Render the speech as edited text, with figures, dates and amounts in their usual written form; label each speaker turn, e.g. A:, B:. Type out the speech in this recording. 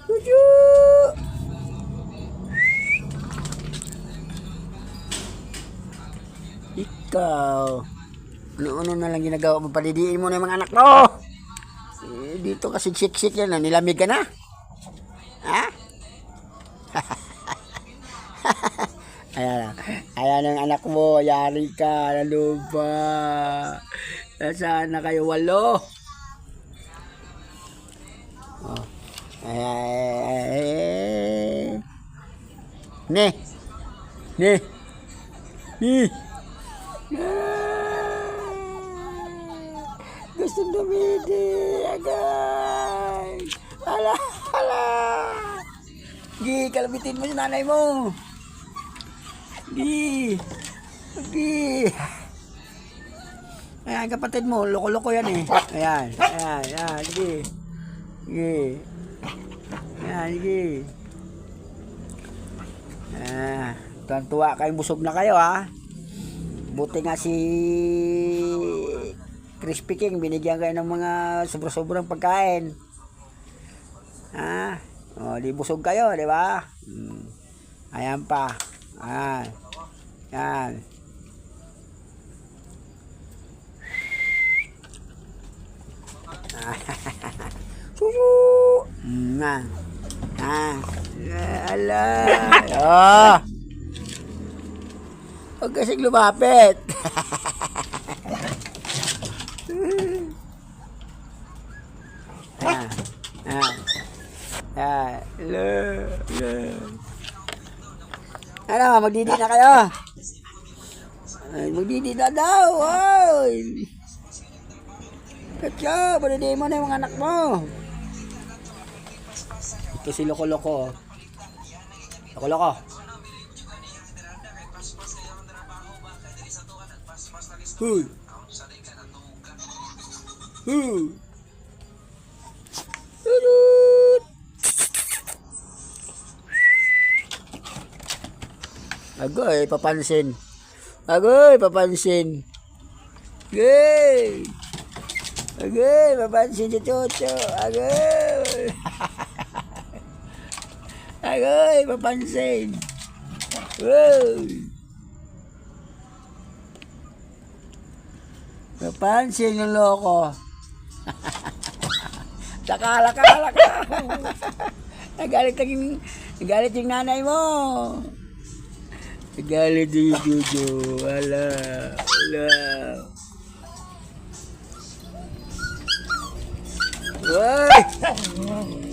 A: Juju. Ikaw. Ano-ano na lang ginagawa mo? Palidiin mo na yung mga anak mo. Dito kasi siksik yan. Nilamig ka na? Ha? Ayan, ayan ang anak mo. Yari ka. Ano ba? Nasaan na kayo? 8. Oh. Ne. Ne. Ne. Gustong dumidi. Agay. Ala, ala. Gi, kalabitin mo si nanay mo. Gi. Gi. Ayan, kapatid mo. Loko-loko yan eh. Ayan. Ayan. Ayan. Gi. Gi. Ayan. Gi. Ah, tuwa kayong busog na kayo ha. Buti nga si Crispy King binigyan kayo ng mga sobra-sobrang pagkain. Ha? O, di busog kayo, di ba? Ayan pa. Ayan. Ayan. Susu. Nah. Ah. Ala. Oh. Huwag kasing lumapit. Ano, magdidi na kayo? Ay, magdidi na daw. Oy. Katya, pwede mo na yung mga anak mo. Ito si Loko-Loko. Loko-Loko. Huy. Huy. Tulut. Agoy, papansin. Agoy, papansin. Gay. Agoy, papansin si Chocho. Agoy. Agoy, papansin. Uy. Papansin yung loko. Laka. Nagalit yung nanay mo. Nagalit yung Jojo. Ala. Uy!